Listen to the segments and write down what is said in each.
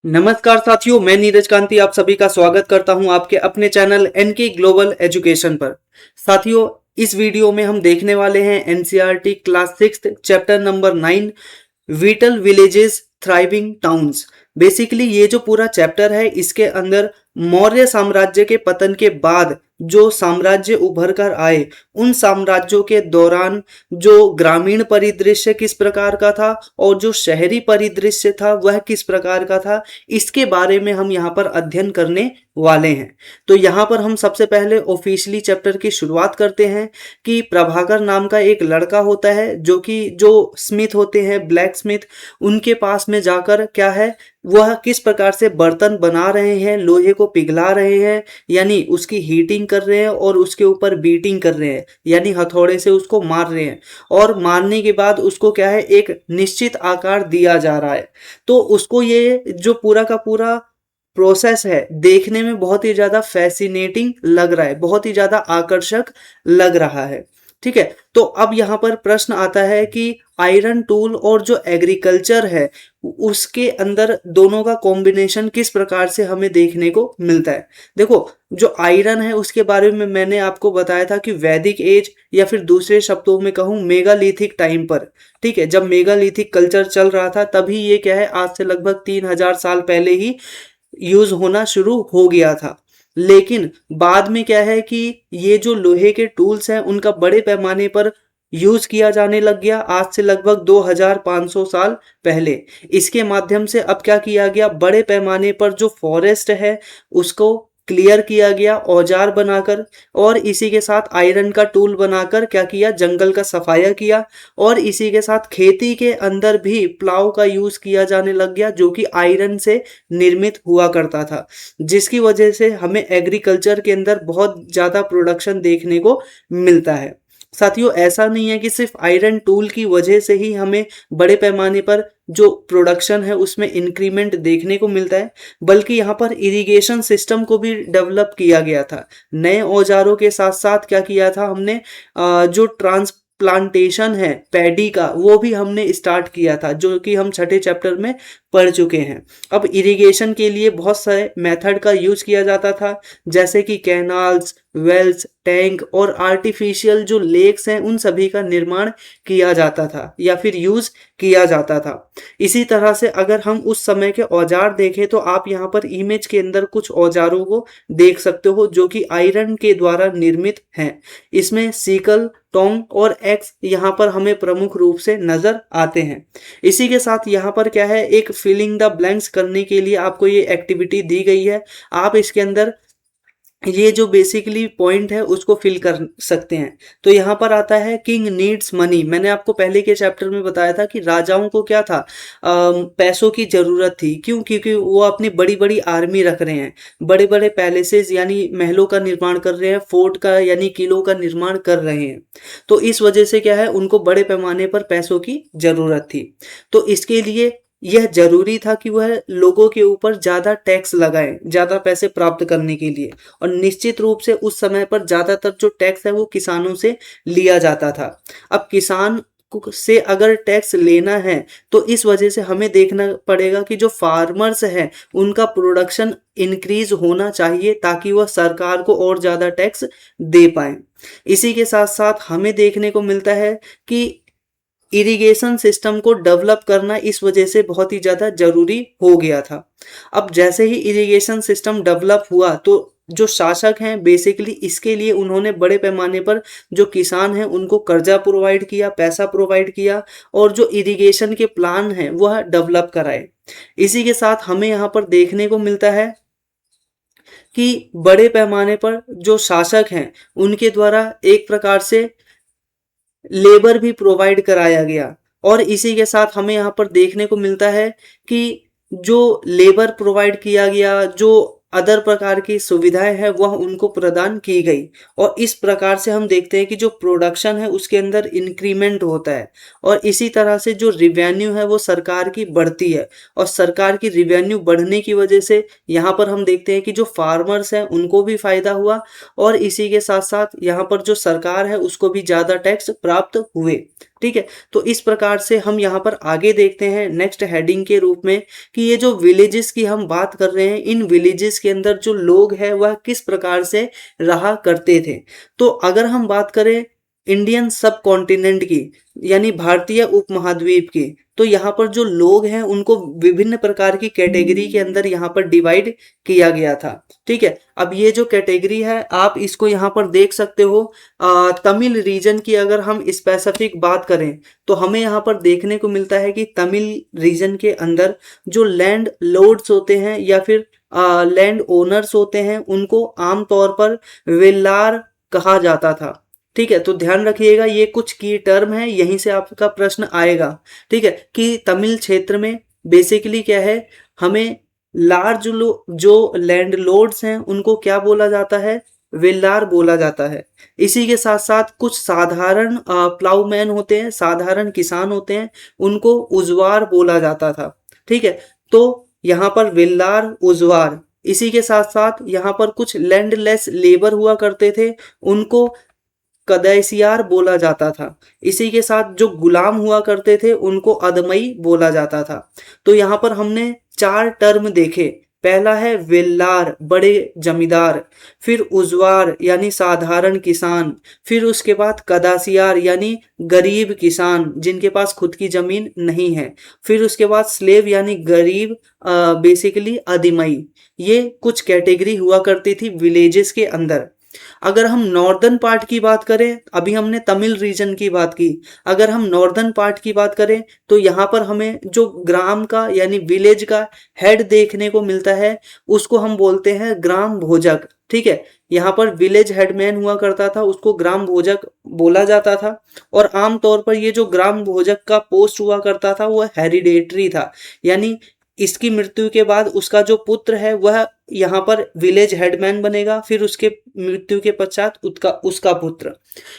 नमस्कार साथियों, मैं नीरज कांति आप सभी का स्वागत करता हूं आपके अपने चैनल एनके ग्लोबल एजुकेशन पर। साथियों, इस वीडियो में हम देखने वाले हैं NCERT class 6 chapter number 9 whittle villages thriving towns. Basically ये जो पूरा चैप्टर है इसके अंदर मौर्य साम्राज्य के पतन के बाद जो साम्राज्य उभर कर आए उन साम्राज्यों के दौरान जो ग्रामीण परिदृश्य किस प्रकार का था और जो शहरी परिदृश्य था वह किस प्रकार का था, इसके बारे में हम यहाँ पर अध्ययन करने वाले हैं। तो यहाँ पर हम सबसे पहले ऑफिशियली चैप्टर की शुरुआत करते हैं कि प्रभाकर नाम का एक लड़का होता है जो स्मिथ होते हैं, ब्लैक स्मिथ, उनके पास में जाकर क्या है वह किस प्रकार से बर्तन बना रहे हैं, लोहे को पिघला रहे हैं यानी उसकी हीटिंग कर रहे हैं और उसके ऊपर बीटिंग कर रहे हैं यानी हथौड़े से उसको मार रहे हैं और मारने के बाद उसको क्या है एक निश्चित आकार दिया जा रहा है। तो उसको ये जो पूरा का पूरा प्रोसेस है देखने में बहुत ही ज्यादा फैसिनेटिंग लग रहा है, बहुत ही ज्यादा आकर्षक लग रहा है। ठीक है, तो अब यहाँ पर प्रश्न आता है कि आयरन टूल और जो एग्रीकल्चर है उसके अंदर दोनों का कॉम्बिनेशन किस प्रकार से हमें देखने को मिलता है। देखो, जो आयरन है उसके बारे में मैंने आपको बताया था कि वैदिक एज या फिर दूसरे शब्दों में कहूँ मेगालिथिक टाइम पर, ठीक है, जब मेगालिथिक कल्चर चल रहा था तभी ये क्या है आज से लगभग 3000 साल पहले ही यूज होना शुरू हो गया था। लेकिन बाद में क्या है कि ये जो लोहे के टूल्स हैं उनका बड़े पैमाने पर यूज किया जाने लग गया आज से लगभग 2500 साल पहले। इसके माध्यम से अब क्या किया गया, बड़े पैमाने पर जो फॉरेस्ट है उसको क्लियर किया गया औजार बनाकर और इसी के साथ आयरन का टूल बनाकर क्या किया, जंगल का सफाया किया और इसी के साथ खेती के अंदर भी प्लाव का यूज किया जाने लग गया जो कि आयरन से निर्मित हुआ करता था, जिसकी वजह से हमें एग्रीकल्चर के अंदर बहुत ज्यादा प्रोडक्शन देखने को मिलता है। साथियों, ऐसा नहीं है कि सिर्फ आयरन टूल की वजह से ही हमें बड़े पैमाने पर जो प्रोडक्शन है उसमें इंक्रीमेंट देखने को मिलता है, बल्कि यहाँ पर इरिगेशन सिस्टम को भी डेवलप किया गया था। नए औजारों के साथ साथ क्या किया था हमने, जो ट्रांसप्लांटेशन है पैडी का वो भी हमने स्टार्ट किया था जो कि हम छठे चैप्टर में पढ़ चुके हैं। अब इरिगेशन के लिए बहुत सारे मेथड का यूज किया जाता था जैसे कि कैनाल्स, वेल्स, टैंक और आर्टिफिशियल जो लेक्स हैं उन सभी का निर्माण किया जाता था या फिर यूज किया जाता था। इसी तरह से अगर हम उस समय के औजार देखें तो आप यहाँ पर इमेज के अंदर कुछ औजारों को देख सकते हो जो कि आयरन के द्वारा निर्मित हैं। इसमें सीकल, टोंग और एक्स यहाँ पर हमें प्रमुख रूप से नजर आते हैं। इसी के साथ यहाँ पर क्या है, एक फिलिंग द ब्लैंक्स करने के लिए आपको ये एक्टिविटी दी गई है। आप इसके अंदर ये जो बेसिकली पॉइंट है उसको फिल कर सकते हैं। तो यहाँ पर आता है किंग नीड्स मनी। मैंने आपको पहले के चैप्टर में बताया था कि राजाओं को क्या था, पैसों की जरूरत थी। क्यों? क्योंकि वो अपनी बड़ी बड़ी आर्मी रख रहे हैं, बड़े बड़े पैलेसेस यानी महलों का निर्माण कर रहे हैं, फोर्ट का यानी किलों का निर्माण कर रहे हैं। तो इस वजह से क्या है, उनको बड़े पैमाने पर पैसों की जरूरत थी। तो इसके लिए यह जरूरी था कि वह लोगों के ऊपर ज्यादा टैक्स लगाएं, ज्यादा पैसे प्राप्त करने के लिए। और निश्चित रूप से उस समय पर ज्यादातर जो टैक्स है वो किसानों से लिया जाता था। अब किसान से अगर टैक्स लेना है तो इस वजह से हमें देखना पड़ेगा कि जो फार्मर्स हैं उनका प्रोडक्शन इंक्रीज होना चाहिए ताकि वह सरकार को और ज्यादा टैक्स दे पाए। इसी के साथ साथ हमें देखने को मिलता है कि इरिगेशन सिस्टम को डेवलप करना इस वजह से बहुत ही ज़्यादा ज़रूरी हो गया था। अब जैसे ही इरिगेशन सिस्टम डेवलप हुआ तो जो शासक हैं बेसिकली इसके लिए उन्होंने बड़े पैमाने पर जो किसान हैं उनको कर्जा प्रोवाइड किया, पैसा प्रोवाइड किया और जो इरिगेशन के प्लान हैं वह डेवलप कराए। इसी के साथ हमें यहाँ पर देखने को मिलता है कि बड़े पैमाने पर जो शासक हैं उनके द्वारा एक प्रकार से लेबर भी प्रोवाइड कराया गया। और इसी के साथ हमें यहाँ पर देखने को मिलता है कि जो लेबर प्रोवाइड किया गया, जो अदर प्रकार की सुविधाएं हैं वह उनको प्रदान की गई। और इस प्रकार से हम देखते हैं कि जो प्रोडक्शन है उसके अंदर इंक्रीमेंट होता है और इसी तरह से जो रिवेन्यू है वो सरकार की बढ़ती है और सरकार की रिवेन्यू बढ़ने की वजह से यहाँ पर हम देखते हैं कि जो फार्मर्स हैं उनको भी फायदा हुआ और इसी के साथ साथ यहाँ पर जो सरकार है उसको भी ज्यादा टैक्स प्राप्त हुए। ठीक है, तो इस प्रकार से हम यहाँ पर आगे देखते हैं नेक्स्ट हेडिंग के रूप में कि ये जो विलेजेस की हम बात कर रहे हैं, इन विलेजेस के अंदर जो लोग हैं वह किस प्रकार से रहा करते थे। तो अगर हम बात करें इंडियन सब कॉन्टिनेंट की, यानी भारतीय उपमहाद्वीप की, तो यहाँ पर जो लोग हैं उनको विभिन्न प्रकार की कैटेगरी के अंदर यहाँ पर डिवाइड किया गया था। ठीक है, अब ये जो कैटेगरी है आप इसको यहाँ पर देख सकते हो। तमिल रीजन की अगर हम स्पेसिफिक बात करें तो हमें यहाँ पर देखने को मिलता है कि तमिल रीजन के अंदर जो लैंड लॉर्ड्स होते हैं या फिर लैंड ओनर्स होते हैं उनको आमतौर पर वेल्लार कहा जाता था। ठीक है, तो ध्यान रखिएगा ये कुछ की टर्म है, यहीं से आपका प्रश्न आएगा। ठीक है, कि तमिल क्षेत्र में बेसिकली क्या है, हमें लार्ज जो लैंड लॉर्ड्स हैं उनको क्या बोला जाता है, वेल्लार बोला जाता है। इसी के साथ साथ कुछ साधारण प्लाउमैन होते हैं, साधारण किसान होते हैं, उनको उजवार बोला जाता था। ठीक है, तो यहाँ पर वेल्लार उजवार, इसी के साथ साथ यहाँ पर कुछ लैंडलेस लेबर हुआ करते थे, उनको कदैसियार बोला जाता था। इसी के साथ जो गुलाम हुआ करते थे उनको अदमई बोला जाता था। तो यहाँ पर हमने 4 टर्म देखे। पहला है वेल्लार, बड़े जमींदार, फिर उजवार यानी साधारण किसान, फिर उसके बाद कदासियार यानी गरीब किसान जिनके पास खुद की जमीन नहीं है, फिर उसके बाद स्लेव यानी गरीब, बेसिकली अदमई। ये कुछ कैटेगरी हुआ करती थी विलेजेस के अंदर। अगर हम नॉर्दर्न पार्ट की बात करें, अभी हमने तमिल रीजन की बात की, अगर हम नॉर्दर्न पार्ट की बात करें तो यहाँ पर हमें जो ग्राम का यानी विलेज का हेड देखने को मिलता है उसको हम बोलते हैं ग्राम भोजक। ठीक है, यहाँ पर विलेज हेडमैन हुआ करता था, उसको ग्राम भोजक बोला जाता था। और आमतौर पर ये जो ग्राम भोजक का पोस्ट हुआ करता था वह हेरिडेटरी था, यानी इसकी मृत्यु के बाद उसका जो पुत्र है वह यहाँ पर विलेज हेडमैन बनेगा, फिर उसके मृत्यु के पश्चात उसका पुत्र।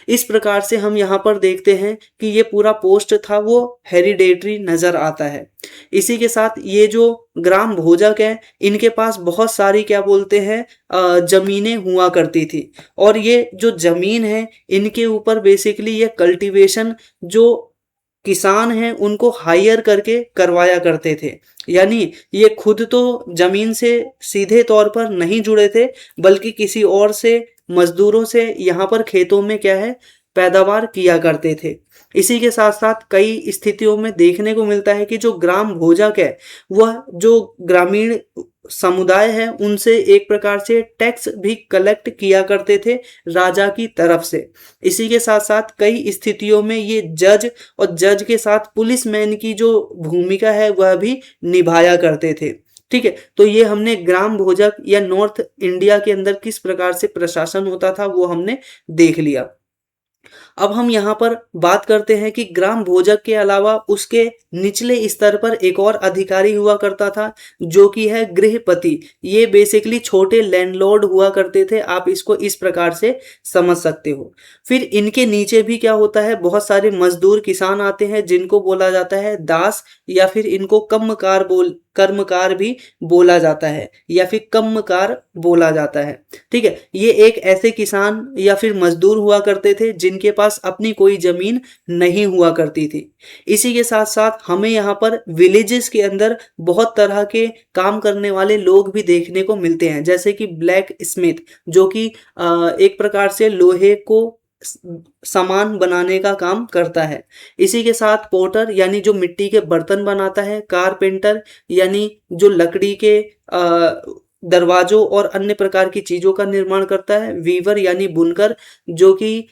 इस प्रकार से हम यहाँ पर देखते हैं कि ये पूरा पोस्ट था वो हेरिडेटरी नजर आता है। इसी के साथ ये जो ग्राम भोजक है इनके पास बहुत सारी क्या बोलते हैं जमीनें हुआ करती थी, और ये जो जमीन है इनके ऊपर बेसिकली ये कल्टीवेशन जो किसान हैं उनको हायर करके करवाया करते थे। यानी ये खुद तो जमीन से सीधे तौर पर नहीं जुड़े थे, बल्कि किसी और से, मजदूरों से यहाँ पर खेतों में क्या है पैदावार किया करते थे। इसी के साथ साथ कई स्थितियों में देखने को मिलता है कि जो ग्राम भोजक है वह जो ग्रामीण समुदाय है उनसे एक प्रकार से टैक्स भी कलेक्ट किया करते थे राजा की तरफ से। इसी के साथ साथ कई स्थितियों में ये जज और जज के साथ पुलिसमैन की जो भूमिका है वह भी निभाया करते थे। ठीक है, तो ये हमने ग्राम भोजक या नॉर्थ इंडिया के अंदर किस प्रकार से प्रशासन होता था वो हमने देख लिया। अब हम यहाँ पर बात करते हैं कि ग्राम भोजक के अलावा उसके निचले स्तर पर एक और अधिकारी हुआ करता था जो कि है गृहपति। ये बेसिकली छोटे लैंडलॉर्ड हुआ करते थे, आप इसको इस प्रकार से समझ सकते हो। फिर इनके नीचे भी क्या होता है, बहुत सारे मजदूर किसान आते हैं जिनको बोला जाता है दास, या फिर इनको कर्मकार भी बोला जाता है, या फिर कम्मकार बोला जाता है। ठीक है, ये एक ऐसे किसान या फिर मजदूर हुआ करते थे जिनके पास अपनी कोई जमीन नहीं हुआ करती थी। इसी के साथ साथ हमें यहाँ पर विलेजेस के अंदर बहुत तरह के काम करने वाले लोग भी देखने को मिलते हैं, जैसे कि ब्लैक स्मिथ जो कि एक प्रकार से लोहे को सामान बनाने का काम करता है। इसी के साथ पोटर यानी जो मिट्टी के बर्तन बनाता है, कारपेंटर यानी जो लकड़ी के दरवाजों और अन्य प्रकार की चीजों का निर्माण करता है, वीवर यानी बुनकर जो कि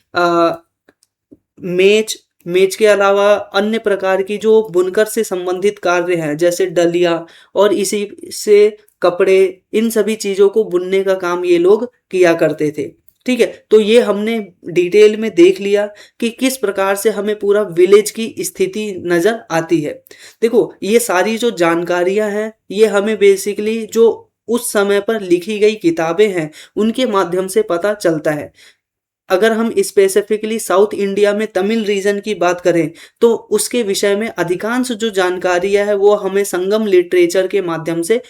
मेज के अलावा अन्य प्रकार की जो बुनकर से संबंधित कार्य हैं जैसे डलिया और इसी से कपड़े, इन सभी चीजों को बुनने का काम ये लोग किया करते थे। ठीक है, तो ये हमने डिटेल में देख लिया कि किस प्रकार से हमें पूरा विलेज की स्थिति नजर आती है। देखो ये सारी जो जानकारियां हैं ये हमें बेसिकली जो उस समय पर लिखी गई किताबें हैं उनके माध्यम से पता चलता है। अगर हम स्पेसिफिकली साउथ इंडिया में तमिल रीजन की बात करें तो उसके विषय में अधिकांश जो जानकारियां है वो हमें संगम लिटरेचर के माध्यम से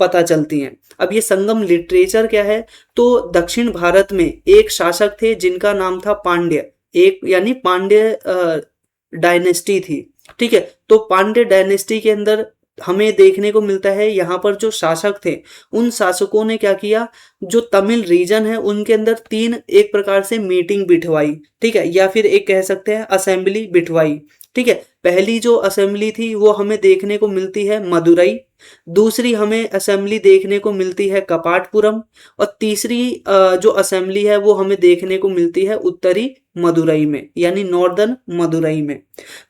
पता चलती हैं। अब ये संगम लिटरेचर क्या है, तो दक्षिण भारत में एक शासक थे जिनका नाम था पांड्य, एक यानी पांड्य डायनेस्टी थी। ठीक है, तो पांड्य डायनेस्टी के अंदर हमें देखने को मिलता है यहाँ पर जो शासक थे उन शासकों ने क्या किया, जो तमिल रीजन है उनके अंदर तीन एक प्रकार से मीटिंग बिठवाई। ठीक है, या फिर एक कह सकते हैं असेंबली बिठवाई। ठीक है, पहली जो असेंबली थी वो हमें देखने को मिलती है मदुरई, दूसरी हमें असेंबली देखने को मिलती है कपाटपुरम, और तीसरी जो असेंबली है वो हमें देखने को मिलती है उत्तरी मदुरई में, यानी नॉर्दर्न मदुरई में।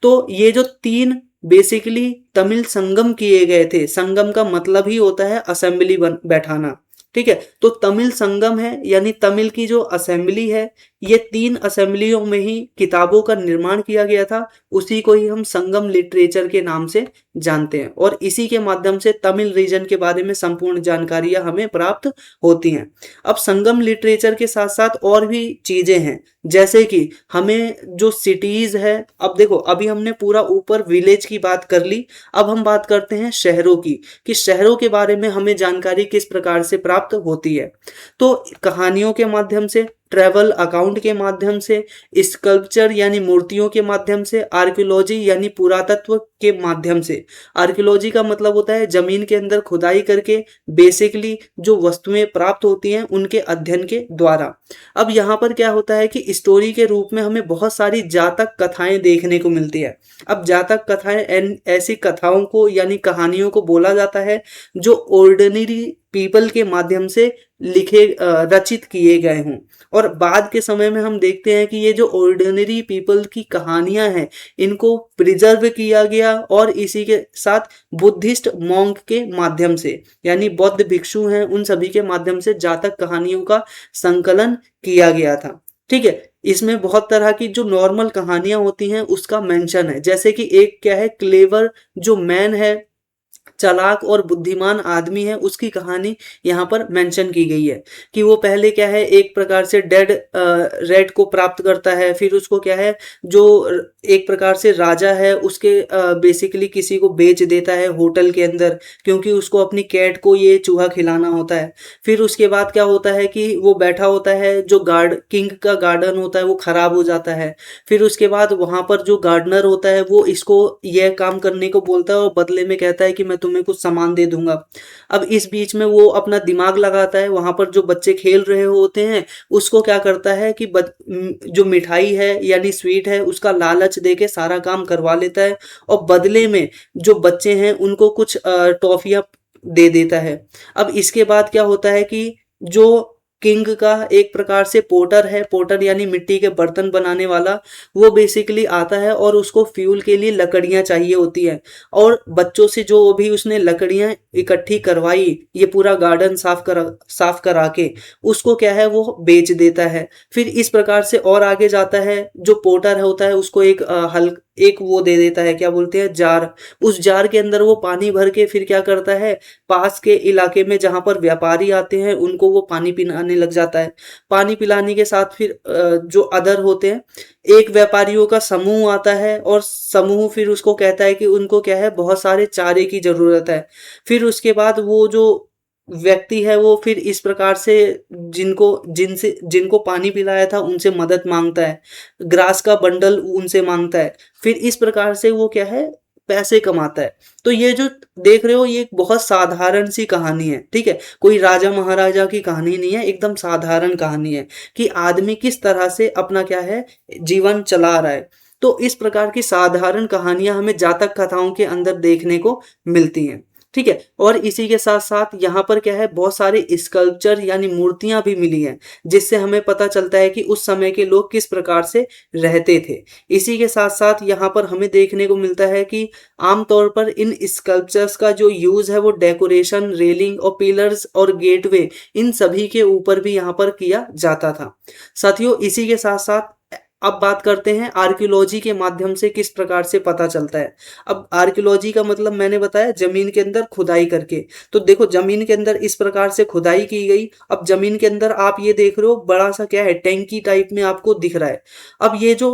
तो ये जो तीन बेसिकली तमिल संगम किए गए थे, संगम का मतलब ही होता है असेंबली बैठाना। ठीक है, तो तमिल संगम है यानी तमिल की जो असेंबली है, ये तीन असेंबलियों में ही किताबों का निर्माण किया गया था, उसी को ही हम संगम लिटरेचर के नाम से जानते हैं, और इसी के माध्यम से तमिल रीजन के बारे में संपूर्ण जानकारियां हमें प्राप्त होती हैं। अब संगम लिटरेचर के साथ साथ और भी चीजें हैं, जैसे कि हमें जो सिटीज है, अब देखो अभी हमने पूरा ऊपर विलेज की बात कर ली, अब हम बात करते हैं शहरों की, कि शहरों के बारे में हमें जानकारी किस प्रकार से प्राप्त होती है। तो कहानियों के माध्यम से, ट्रैवल अकाउंट के माध्यम से, स्कल्पचर यानी मूर्तियों के माध्यम से, आर्कियोलॉजी यानी पुरातत्व के माध्यम से। आर्कियोलॉजी का मतलब होता है जमीन के अंदर खुदाई करके बेसिकली जो वस्तुएं प्राप्त होती हैं उनके अध्ययन के द्वारा। अब यहाँ पर क्या होता है कि स्टोरी के रूप में हमें बहुत सारी जातक कथाएं देखने को मिलती है। अब जातक कथाएं ऐसी कथाओं को यानी कहानियों को बोला जाता है जो ऑर्डिनरी पीपल के माध्यम से लिखे रचित किए गए हों, और बाद के समय में हम देखते हैं कि ये जो ऑर्डिनरी पीपल की कहानियां हैं इनको प्रिजर्व किया गया, और इसी के साथ बुद्धिस्ट मॉन्क के माध्यम से यानी बौद्ध भिक्षु हैं उन सभी के माध्यम से जातक कहानियों का संकलन किया गया था। ठीक है, इसमें बहुत तरह की जो नॉर्मल कहानियां होती हैं उसका मेंशन है, जैसे कि एक क्या है, क्लेवर जो मैन है, चालाक और बुद्धिमान आदमी है, उसकी कहानी यहाँ पर मेंशन की गई है कि वो पहले क्या है, एक प्रकार से डेड रेड को प्राप्त करता है, फिर उसको क्या है, जो एक प्रकार से राजा है उसके बेसिकली किसी को बेच देता है होटल के अंदर, क्योंकि उसको अपनी कैट को ये चूहा खिलाना होता है। फिर उसके बाद क्या होता है कि वो बैठा होता है, जो किंग का गार्डन होता है वो खराब हो जाता है। फिर उसके बाद वहां पर जो गार्डनर होता है वो इसको यह काम करने को बोलता है और बदले में कहता है कि मैं तुम्हें कुछ सामान दे दूंगा। अब इस बीच में वो अपना दिमाग लगाता है, वहां पर जो बच्चे खेल रहे होते हैं उसको क्या करता है कि जो मिठाई है यानी स्वीट है उसका लालच देके सारा काम करवा लेता है, और बदले में जो बच्चे हैं उनको कुछ टॉफियां दे देता है। अब इसके बाद क्या होता है कि जो किंग का एक प्रकार से पोटर है, पोटर यानी मिट्टी के बर्तन बनाने वाला, वो बेसिकली आता है और उसको फ्यूल के लिए लकड़ियां चाहिए होती है, और बच्चों से जो भी उसने लकड़ियां इकट्ठी करवाई, ये पूरा गार्डन साफ करा के उसको क्या है वो बेच देता है। फिर इस प्रकार से और आगे जाता है, जो पोटर होता है उसको एक वो दे देता है, क्या बोलते हैं, जार। उस जार के अंदर वो पानी भर के फिर क्या करता है, पास के इलाके में जहां पर व्यापारी आते हैं उनको वो पानी पिलाने लग जाता है। पानी पिलाने के साथ फिर जो अदर होते हैं, एक व्यापारियों का समूह आता है, और समूह फिर उसको कहता है कि उनको क्या है, बहुत सारे चारे की जरूरत है। फिर उसके बाद वो जो व्यक्ति है वो फिर इस प्रकार से जिनको पानी पिलाया था उनसे मदद मांगता है, ग्रास का बंडल उनसे मांगता है, फिर इस प्रकार से वो क्या है, पैसे कमाता है। तो ये जो देख रहे हो ये एक बहुत साधारण सी कहानी है। ठीक है, कोई राजा महाराजा की कहानी नहीं है, एकदम साधारण कहानी है कि आदमी किस तरह से अपना क्या है, जीवन चला रहा है। तो इस प्रकार की साधारण कहानियां हमें जातक कथाओं के अंदर देखने को मिलती हैं। ठीक है, और इसी के साथ साथ यहाँ पर क्या है, बहुत सारे स्कल्पचर यानी मूर्तियां भी मिली हैं, जिससे हमें पता चलता है कि उस समय के लोग किस प्रकार से रहते थे। इसी के साथ साथ यहाँ पर हमें देखने को मिलता है कि आमतौर पर इन स्कल्पचर्स का जो यूज है वो डेकोरेशन, रेलिंग और पिलर्स और गेटवे, इन सभी के ऊपर भी यहाँ पर किया जाता था। साथियों, इसी के साथ साथ अब बात करते हैं आर्कियोलॉजी के माध्यम से किस प्रकार से पता चलता है। अब आर्कियोलॉजी का मतलब मैंने बताया जमीन के अंदर खुदाई करके। तो देखो जमीन के अंदर इस प्रकार से खुदाई की गई। अब जमीन के अंदर आप ये देख रहे हो बड़ा सा क्या है, टैंकी टाइप में आपको दिख रहा है। अब ये जो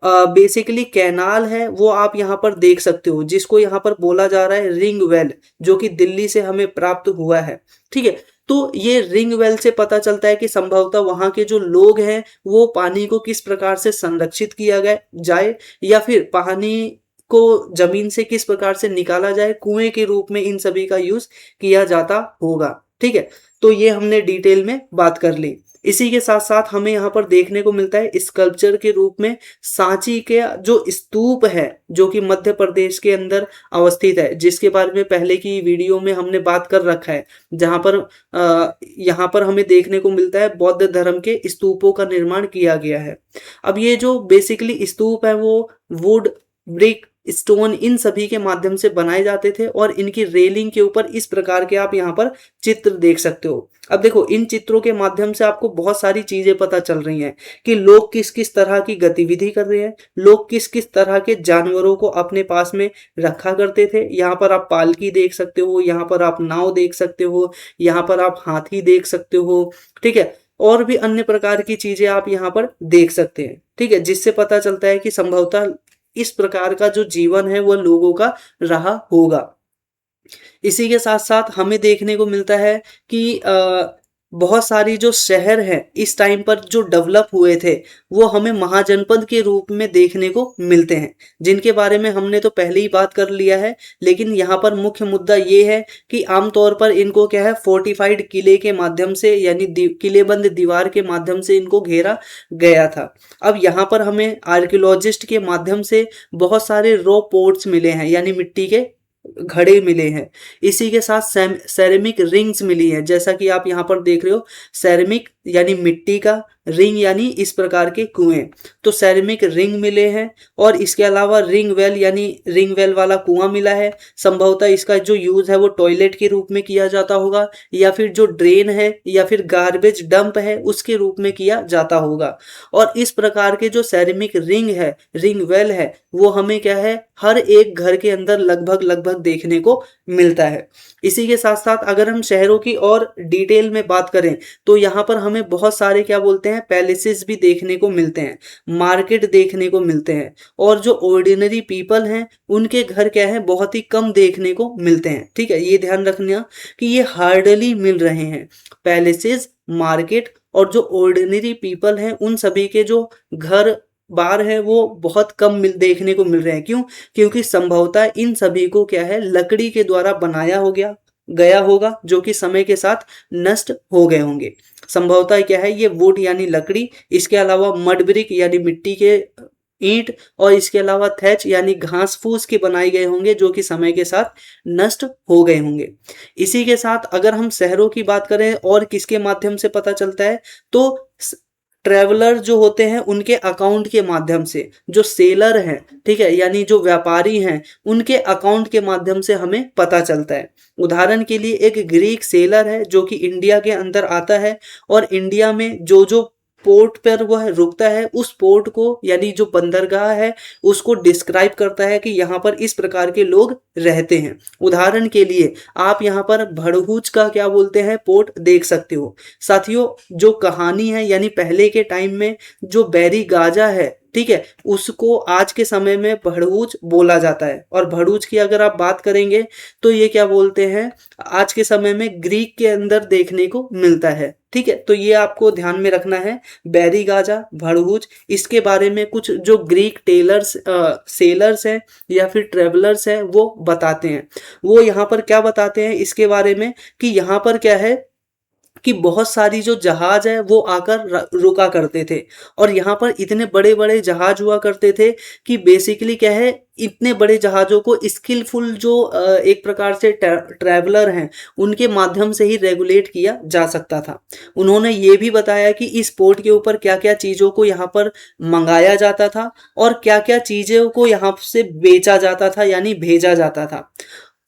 बेसिकली कैनाल है वो आप यहाँ पर देख सकते हो, जिसको यहाँ पर बोला जा रहा है रिंग वेल, जो कि दिल्ली से हमें प्राप्त हुआ है। ठीक है, तो ये रिंग वेल से पता चलता है कि संभवतः वहाँ के जो लोग हैं वो पानी को किस प्रकार से संरक्षित किया गया जाए, या फिर पानी को जमीन से किस प्रकार से निकाला जाए, कुएं के रूप में इन सभी का यूज किया जाता होगा। ठीक है, तो ये हमने डिटेल में बात कर ली। इसी के साथ साथ हमें यहाँ पर देखने को मिलता है स्कल्पचर के रूप में सांची के जो स्तूप है, जो कि मध्य प्रदेश के अंदर अवस्थित है, जिसके बारे में पहले की वीडियो में हमने बात कर रखा है, जहां पर यहाँ पर हमें देखने को मिलता है बौद्ध धर्म के स्तूपों का निर्माण किया गया है। अब ये जो बेसिकली स्तूप है वो वुड, ब्रिक, स्टोन इन सभी के माध्यम से बनाए जाते थे, और इनकी रेलिंग के ऊपर इस प्रकार के आप यहाँ पर चित्र देख सकते हो। अब देखो, इन चित्रों के माध्यम से आपको बहुत सारी चीजें पता चल रही हैं कि लोग किस किस तरह की गतिविधि कर रहे हैं, लोग किस किस तरह के जानवरों को अपने पास में रखा करते थे। यहाँ पर आप पालकी देख सकते हो, यहाँ पर आप नाव देख सकते हो, यहाँ पर आप हाथी देख सकते हो। ठीक है, और भी अन्य प्रकार की चीजें आप यहाँ पर देख सकते हैं। ठीक है, जिससे पता चलता है कि संभवतः इस प्रकार का जो जीवन है वो लोगों का रहा होगा। इसी के साथ साथ हमें देखने को मिलता है कि बहुत सारी जो शहर हैं इस टाइम पर जो डेवलप हुए थे वो हमें महाजनपद के रूप में देखने को मिलते हैं, जिनके बारे में हमने तो पहले ही बात कर लिया है। लेकिन यहाँ पर मुख्य मुद्दा ये है कि आमतौर पर इनको क्या है, फोर्टिफाइड किले के माध्यम से, यानी किलेबंद दीवार के माध्यम से इनको घेरा गया था। अब यहाँ पर हमें आर्कियोलॉजिस्ट के माध्यम से बहुत सारे रॉ पोर्ट्स मिले हैं, यानी मिट्टी के घड़े मिले हैं। इसी के साथ सेरेमिक रिंग्स मिली है, जैसा कि आप यहाँ पर देख रहे हो, सेरेमिक यानी मिट्टी का, रिंग यानी इस प्रकार के कुएं, तो सेरेमिक रिंग मिले हैं। और इसके अलावा रिंग वेल यानी रिंग वेल वाला कुआं मिला है। संभवतः इसका जो यूज है वो टॉयलेट के रूप में किया जाता होगा, या फिर जो ड्रेन है या फिर गार्बेज डंप है उसके रूप में किया जाता होगा। और इस प्रकार के जो सेरेमिक रिंग है, रिंग वेल है, वो हमें क्या है, हर एक घर के अंदर लगभग लगभग देखने को मिलता है। इसी के साथ साथ अगर हम शहरों की और डिटेल में बात करें तो यहाँ पर हमें बहुत सारे क्या बोलते हैं, पैलेसेस भी देखने को मिलते हैं, मार्केट देखने को मिलते हैं, और जो ऑर्डिनरी पीपल हैं उनके घर क्या है, बहुत ही कम देखने को मिलते हैं। ठीक है, ये ध्यान रखना कि ये हार्डली मिल रहे हैं। पैलेसेस, मार्केट और जो ऑर्डिनरी पीपल हैं उन सभी के जो घर बार है वो बहुत कम देखने को मिल रहे हैं। क्यों? क्योंकि संभवतः इन सभी को क्या है, लकड़ी के द्वारा बनाया हो गया होगा, जो कि समय के साथ नष्ट हो गए होंगे। संभवतः क्या है, ये वुड यानी लकड़ी, इसके अलावा मड ब्रिक यानी मिट्टी के ईंट, और इसके अलावा थैच यानी घास फूस के बनाए गए होंगे, जो कि समय के साथ नष्ट हो गए होंगे। इसी के साथ अगर हम शहरों की बात करें और किसके माध्यम से पता चलता है, तो ट्रेवलर जो होते हैं उनके अकाउंट के माध्यम से, जो सेलर हैं, ठीक है, यानी जो व्यापारी हैं, उनके अकाउंट के माध्यम से हमें पता चलता है। उदाहरण के लिए एक ग्रीक सेलर है जो कि इंडिया के अंदर आता है, और इंडिया में जो जो पोर्ट पर वह रुकता है उस पोर्ट को, यानी जो बंदरगाह है, उसको डिस्क्राइब करता है कि यहाँ पर इस प्रकार के लोग रहते हैं। उदाहरण के लिए आप यहाँ पर भड़हूच का क्या बोलते हैं, पोर्ट देख सकते हो। साथियों, जो कहानी है, यानी पहले के टाइम में जो बैरी गाजा है, ठीक है, उसको आज के समय में भड़ूच बोला जाता है। और भड़ूच की अगर आप बात करेंगे तो ये क्या बोलते हैं, आज के समय में ग्रीक के अंदर देखने को मिलता है। ठीक है, तो ये आपको ध्यान में रखना है, बैरी गाजा, भड़ूच, इसके बारे में कुछ जो ग्रीक सेलर्स हैं या फिर ट्रेवलर्स हैं वो बताते हैं। वो यहाँ पर क्या बताते हैं इसके बारे में, कि यहाँ पर क्या है कि बहुत सारी जो जहाज है वो आकर रुका करते थे, और यहाँ पर इतने बड़े बड़े जहाज हुआ करते थे कि बेसिकली क्या है, इतने बड़े जहाज़ों को स्किलफुल जो एक प्रकार से ट्रैवलर हैं उनके माध्यम से ही रेगुलेट किया जा सकता था। उन्होंने ये भी बताया कि इस पोर्ट के ऊपर क्या क्या चीज़ों को यहाँ पर मंगाया जाता था और क्या क्या चीज़ों को यहाँ से बेचा जाता था, यानी भेजा जाता था।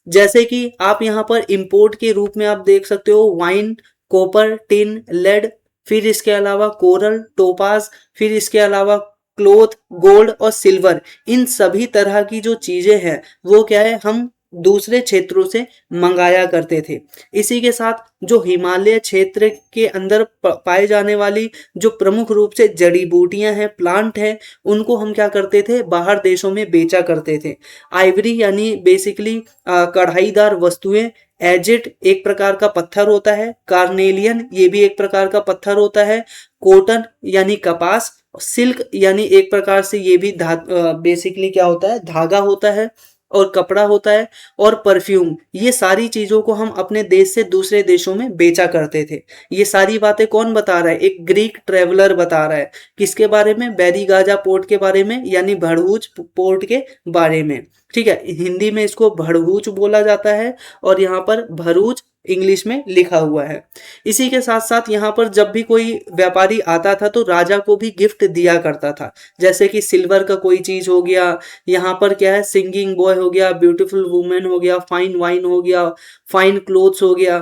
जैसे कि आप यहाँ पर इंपोर्ट के रूप में आप देख सकते हो वाइन, कॉपर, टिन, लेड, फिर इसके अलावा कोरल, टोपाज, फिर इसके अलावा क्लोथ, गोल्ड और सिल्वर, इन सभी तरह की जो चीजें हैं वो क्या है, हम दूसरे क्षेत्रों से मंगाया करते थे। इसी के साथ जो हिमालय क्षेत्र के अंदर पाए जाने वाली जो प्रमुख रूप से जड़ी बूटियां हैं, प्लांट हैं, उनको हम क्या करते थे, बाहर देशों में बेचा करते थे। आइवरी यानी बेसिकली कढ़ाईदार वस्तुएं, एजिड एक प्रकार का पत्थर होता है, कार्नेलियन ये भी एक प्रकार का पत्थर होता है, कॉटन यानी कपास, सिल्क यानी एक प्रकार से ये भी बेसिकली क्या होता है, धागा होता है और कपड़ा होता है, और परफ्यूम, ये सारी चीजों को हम अपने देश से दूसरे देशों में बेचा करते थे। ये सारी बातें कौन बता रहा है, एक ग्रीक ट्रेवलर बता रहा है। किसके बारे में, बैरीगाजा पोर्ट के बारे में, यानी भड़बूच पोर्ट के बारे में। ठीक है, हिंदी में इसको भड़बूच बोला जाता है और यहाँ पर भरूच इंग्लिश में लिखा हुआ है। इसी के साथ साथ यहाँ पर जब भी कोई व्यापारी आता था तो राजा को भी गिफ्ट दिया करता था, जैसे कि सिल्वर का कोई चीज हो गया, यहाँ पर क्या है, सिंगिंग बॉय हो गया, ब्यूटीफुल वुमेन हो गया, फाइन वाइन हो गया, फाइन क्लोथ्स हो गया।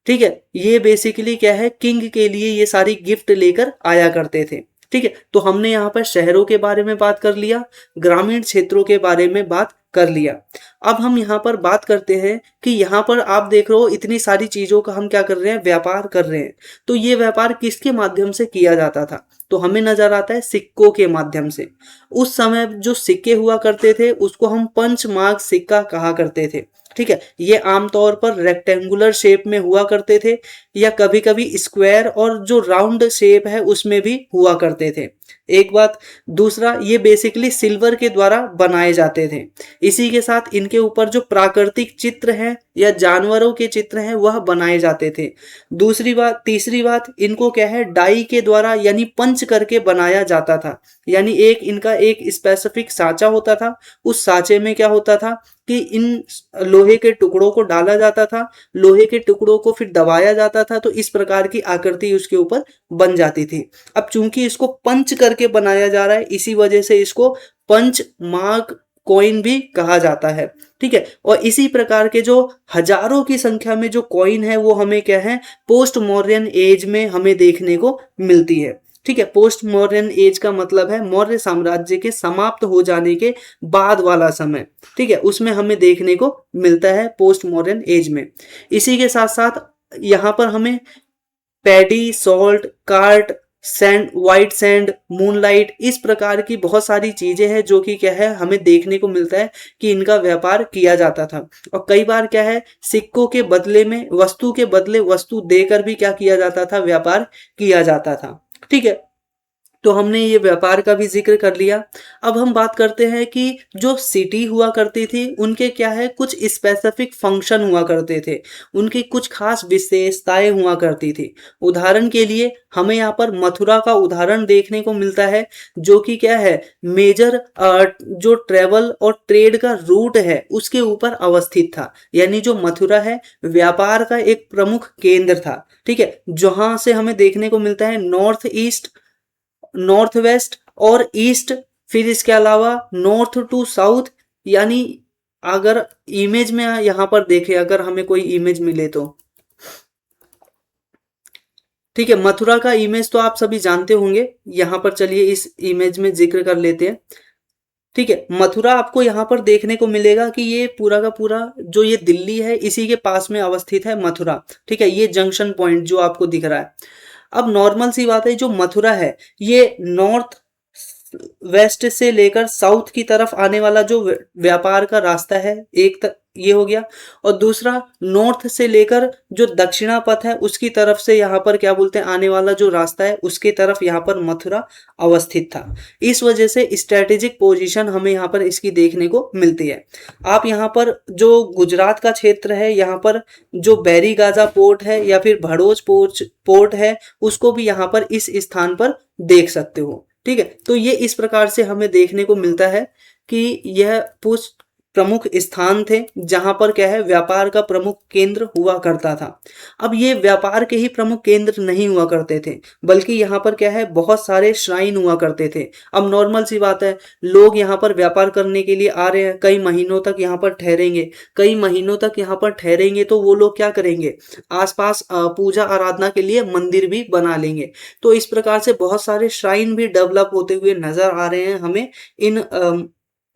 ठीक है, ये बेसिकली क्या है, किंग के लिए ये सारी गिफ्ट लेकर आया करते थे। ठीक है, तो हमने यहाँ पर शहरों के बारे में बात कर लिया, ग्रामीण क्षेत्रों के बारे में बात कर लिया। अब हम यहाँ पर बात करते हैं कि यहाँ पर आप देख रहे हो इतनी सारी चीजों का हम क्या कर रहे हैं, व्यापार कर रहे हैं। तो ये व्यापार किसके माध्यम से किया जाता था, तो हमें नजर आता है सिक्कों के माध्यम से। उस समय जो सिक्के हुआ करते थे उसको हम पंच मार्क सिक्का कहा करते थे। ठीक है, ये आमतौर पर रेक्टेंगुलर शेप में हुआ करते थे या कभी कभी स्क्वायर और जो राउंड शेप है उसमें भी हुआ करते थे। एक बात, दूसरा ये बेसिकली सिल्वर के द्वारा बनाए जाते थे। इसी के साथ इनके ऊपर जो प्राकृतिक चित्र हैं या जानवरों के चित्र हैं वह बनाए जाते थे। दूसरी बात, तीसरी बात, इनको क्या है, डाई के द्वारा यानी पंच करके बनाया जाता था। यानी एक इनका एक स्पेसिफिक सांचा होता था, उस सांचे में क्या होता था कि इन लोहे के टुकड़ों को डाला जाता था, लोहे के टुकड़ों को फिर दबाया जाता था, तो इस प्रकार की आकृति उसके ऊपर बन जाती थी। अब चूंकि इसको पंच करके बनाया जा रहा है, इसी वजह से इसको पंच मार्क कॉइन भी कहा जाता है। ठीक है, और इसी प्रकार के जो हजारों की संख्या में जो कॉइन है वो हमें क्या है, पोस्ट मॉडर्न एज में हमें देखने को मिलती है। ठीक है, पोस्ट मॉडर्न एज का मतलब है मौर्य साम्राज्य के समाप्त हो जाने के बाद वाला समय। ठीक है, उसमें हमें देखने को मिलता है पोस्ट मॉडर्न एज में। इसी के साथ साथ यहाँ पर हमें paddy, salt, cart, sand, white sand, moonlight, इस प्रकार की बहुत सारी चीजें हैं जो कि क्या है, हमें देखने को मिलता है कि इनका व्यापार किया जाता था। और कई बार क्या है, सिक्कों के बदले में वस्तु के बदले वस्तु देकर भी क्या किया जाता था, व्यापार किया जाता था। ठीक है, तो हमने ये व्यापार का भी जिक्र कर लिया। अब हम बात करते हैं कि जो सिटी हुआ करती थी उनके क्या है, कुछ स्पेसिफिक फंक्शन हुआ करते थे, उनकी कुछ खास विशेषताएं हुआ करती थी। उदाहरण के लिए हमें यहाँ पर मथुरा का उदाहरण देखने को मिलता है, जो कि क्या है, मेजर जो ट्रेवल और ट्रेड का रूट है उसके ऊपर अवस्थित था। यानी जो मथुरा है व्यापार का एक प्रमुख केंद्र था। ठीक है, जहां से हमें देखने को मिलता है नॉर्थ ईस्ट, नॉर्थ वेस्ट और ईस्ट, फिर इसके अलावा नॉर्थ टू साउथ। यानी अगर इमेज में यहाँ पर देखें, अगर हमें कोई इमेज मिले तो, ठीक है, मथुरा का इमेज तो आप सभी जानते होंगे। यहाँ पर चलिए इस इमेज में जिक्र कर लेते हैं। ठीक है, मथुरा आपको यहाँ पर देखने को मिलेगा कि ये पूरा का पूरा जो ये दिल्ली है इसी के पास में अवस्थित है मथुरा। ठीक है, ये जंक्शन पॉइंट जो आपको दिख रहा है। अब नॉर्मल सी बात है, जो मथुरा है ये नॉर्थ वेस्ट से लेकर साउथ की तरफ आने वाला जो व्यापार का रास्ता है, ये हो गया। और दूसरा नॉर्थ से लेकर जो दक्षिणा पथ है उसकी तरफ से यहाँ पर क्या बोलते हैं, आने वाला जो रास्ता है उसकी तरफ यहाँ पर मथुरा अवस्थित था। इस वजह से स्ट्रेटेजिक पोजीशन हमें यहाँ पर इसकी देखने को मिलती है। आप यहाँ पर जो गुजरात का क्षेत्र है, यहाँ पर जो बैरीगाजा पोर्ट है या फिर भड़ोच पोर्ट है, उसको भी यहाँ पर इस स्थान पर देख सकते हो। ठीक है, तो ये इस प्रकार से हमें देखने को मिलता है कि यह प्रमुख स्थान थे जहां पर क्या है, व्यापार का प्रमुख केंद्र हुआ करता था। अब ये व्यापार के ही प्रमुख केंद्र नहीं हुआ करते थे, बल्कि यहाँ पर क्या है, बहुत सारे श्राइन हुआ करते थे। अब नॉर्मल सी बात है, लोग यहाँ पर व्यापार करने के लिए आ रहे हैं, कई महीनों तक यहाँ पर ठहरेंगे, कई महीनों तक यहाँ पर ठहरेंगे तो वो लोग क्या करेंगे, आसपास पूजा आराधना के लिए मंदिर भी बना लेंगे। तो इस प्रकार से बहुत सारे श्राइन भी डेवलप होते हुए नजर आ रहे हैं हमें इन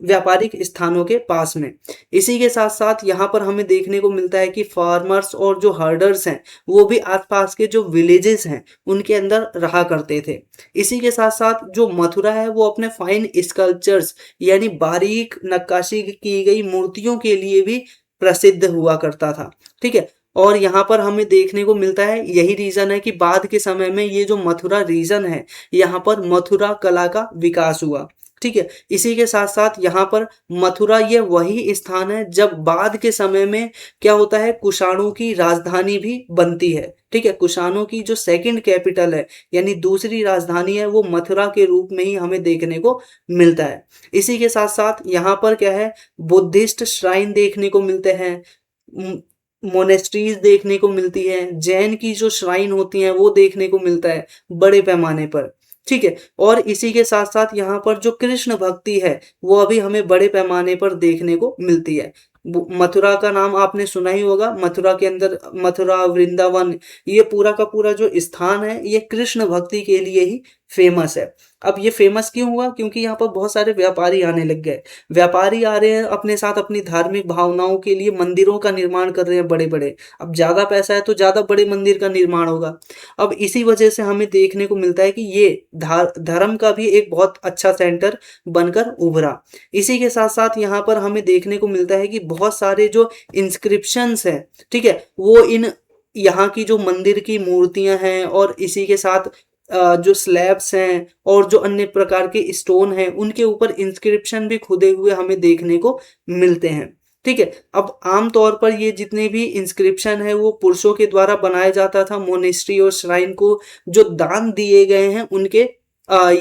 व्यापारिक स्थानों के पास में। इसी के साथ साथ यहाँ पर हमें देखने को मिलता है कि फार्मर्स और जो हर्डर्स हैं वो भी आसपास के जो विलेजेस हैं उनके अंदर रहा करते थे। इसी के साथ साथ जो मथुरा है वो अपने फाइन स्कल्पचर्स यानी बारीक नक्काशी की गई मूर्तियों के लिए भी प्रसिद्ध हुआ करता था। ठीक है, और यहाँ पर हमें देखने को मिलता है, यही रीजन है कि बाद के समय में ये जो मथुरा रीजन है यहाँ पर मथुरा कला का विकास हुआ। ठीक है, इसी के साथ साथ यहाँ पर मथुरा ये वही स्थान है जब बाद के समय में क्या होता है, कुषाणों की राजधानी भी बनती है। ठीक है, कुषाणों की जो सेकंड कैपिटल है यानी दूसरी राजधानी है वो मथुरा के रूप में ही हमें देखने को मिलता है। इसी के साथ साथ यहाँ पर क्या है, बुद्धिस्ट श्राइन देखने को मिलते हैं, मोनेस्ट्रीज देखने को मिलती है, जैन की जो श्राइन होती हैं वो देखने को मिलता है बड़े पैमाने पर। ठीक है, और इसी के साथ साथ यहाँ पर जो कृष्ण भक्ति है वो अभी हमें बड़े पैमाने पर देखने को मिलती है। मथुरा का नाम आपने सुना ही होगा, मथुरा के अंदर मथुरा वृंदावन ये पूरा का पूरा जो स्थान है ये कृष्ण भक्ति के लिए ही फेमस है। अब ये फेमस क्यों हुआ, क्योंकि यहाँ पर बहुत सारे व्यापारी आने लग गए। व्यापारी आ रहे हैं अपने साथ अपनी धार्मिक भावनाओं के लिए मंदिरों का निर्माण कर रहे हैं बड़े बड़े। अब ज्यादा पैसा है तो ज्यादा बड़े मंदिर का निर्माण होगा। अब इसी वजह से हमें देखने को मिलता है कि ये धर्म का भी एक बहुत अच्छा सेंटर बनकर उभरा। इसी के साथ साथ यहाँ पर हमें देखने को मिलता है कि बहुत सारे जो इंस्क्रिप्शंस हैं, ठीक है, वो इन यहाँ की जो मंदिर की मूर्तियां हैं और इसी के साथ जो स्लैब्स हैं और जो अन्य प्रकार के स्टोन हैं उनके ऊपर इंस्क्रिप्शन भी खुदे हुए हमें देखने को मिलते हैं। ठीक है, अब आमतौर पर ये जितने भी इंस्क्रिप्शन है वो पुरुषों के द्वारा बनाया जाता था मोनेस्ट्री और श्राइन को जो दान दिए गए हैं उनके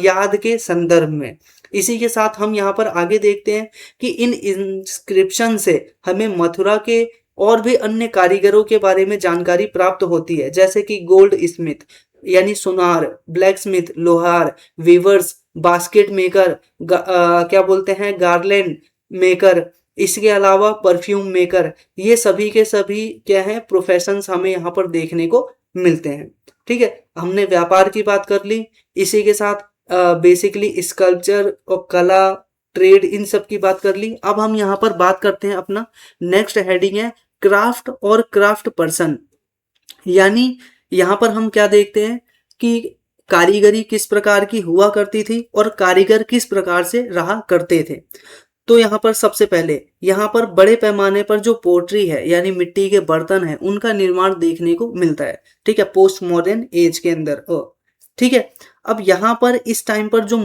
याद के संदर्भ में। इसी के साथ हम यहाँ पर आगे देखते हैं कि इन इंस्क्रिप्शन से हमें मथुरा के और भी अन्य कारीगरों के बारे में जानकारी प्राप्त होती है, जैसे कि गोल्ड स्मिथ यानी सुनार, ब्लैक स्मिथ लोहार, वीवर्स बास्केट मेकर, क्या बोलते हैं गार्लैंड मेकर, इसके अलावा परफ्यूम मेकर, ये सभी के सभी क्या है प्रोफेशंस हमें यहाँ पर देखने को मिलते हैं। ठीक है, हमने व्यापार की बात कर ली, इसी के साथ बेसिकली स्कल्पचर और कला ट्रेड इन सब की बात कर ली। अब हम यहाँ पर बात करते हैं, अपना नेक्स्ट हेडिंग है क्राफ्ट और क्राफ्ट पर्सन। यानी यहाँ पर हम क्या देखते हैं कि कारीगरी किस प्रकार की हुआ करती थी और कारीगर किस प्रकार से रहा करते थे। तो यहाँ पर सबसे पहले यहाँ पर बड़े पैमाने पर जो पोट्री है यानी मिट्टी के बर्तन है उनका निर्माण देखने को मिलता है। ठीक है, पोस्ट मॉडर्न एज के अंदर। ठीक है, अब यहाँ पर इस टाइम पर जो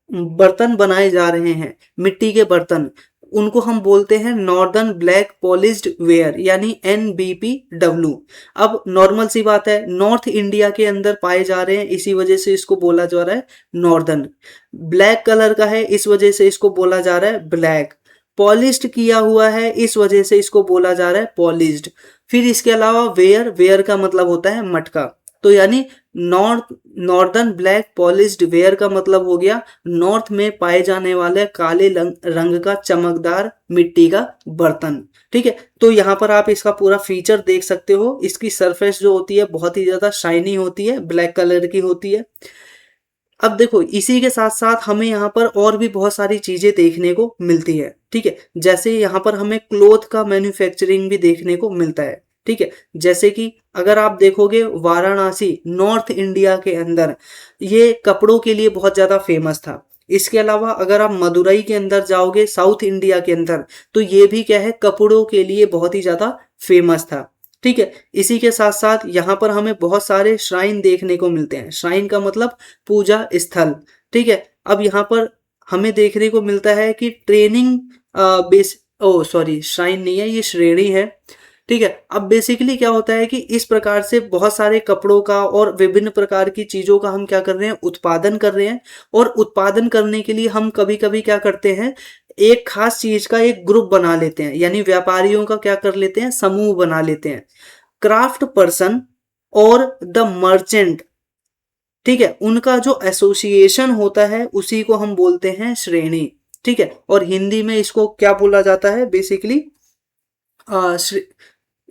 बर्तन बनाए जा रहे हैं मिट्टी के बर्तन उनको हम बोलते हैं नॉर्दर्न ब्लैक पॉलिश्ड वेयर यानी NBPW। अब नॉर्मल सी बात है, नॉर्थ इंडिया के अंदर पाए जा रहे हैं इसी वजह से इसको बोला जा रहा है नॉर्दर्न। ब्लैक कलर का है इस वजह से इसको बोला जा रहा है ब्लैक। पॉलिश्ड किया हुआ है इस वजह से इसको बोला जा रहा है पॉलिश्ड। फिर इसके अलावा वेयर, वेयर का मतलब होता है मटका। तो यानी नॉर्दर्न ब्लैक पॉलिश्ड वेयर का मतलब हो गया नॉर्थ में पाए जाने वाले काले रंग का चमकदार मिट्टी का बर्तन। ठीक है, तो यहाँ पर आप इसका पूरा फीचर देख सकते हो। इसकी सरफेस जो होती है बहुत ही ज्यादा शाइनी होती है, ब्लैक कलर की होती है। अब देखो इसी के साथ साथ हमें यहाँ पर और भी बहुत सारी चीजें देखने को मिलती है। ठीक है, जैसे यहाँ पर हमें क्लोथ का मैन्युफैक्चरिंग भी देखने को मिलता है। ठीक है, जैसे कि अगर आप देखोगे वाराणसी नॉर्थ इंडिया के अंदर ये कपड़ों के लिए बहुत ज्यादा फेमस था। इसके अलावा अगर आप मदुरई के अंदर जाओगे साउथ इंडिया के अंदर तो ये भी क्या है कपड़ों के लिए बहुत ही ज्यादा फेमस था। ठीक है, इसी के साथ साथ यहाँ पर हमें बहुत सारे श्राइन देखने को मिलते हैं। श्राइन का मतलब पूजा स्थल। ठीक है, अब यहाँ पर हमें देखने को मिलता है कि ट्रेनिंग श्राइन नहीं है, ये श्रेणी है। ठीक है, अब बेसिकली क्या होता है कि इस प्रकार से बहुत सारे कपड़ों का और विभिन्न प्रकार की चीजों का हम क्या कर रहे हैं उत्पादन कर रहे हैं। और उत्पादन करने के लिए हम कभी कभी क्या करते हैं एक खास चीज का एक ग्रुप बना लेते हैं, यानी व्यापारियों का क्या कर लेते हैं समूह बना लेते हैं। क्राफ्ट पर्सन और द मर्चेंट, ठीक है, उनका जो एसोसिएशन होता है उसी को हम बोलते हैं श्रेणी। ठीक है, और हिंदी में इसको क्या बोला जाता है बेसिकली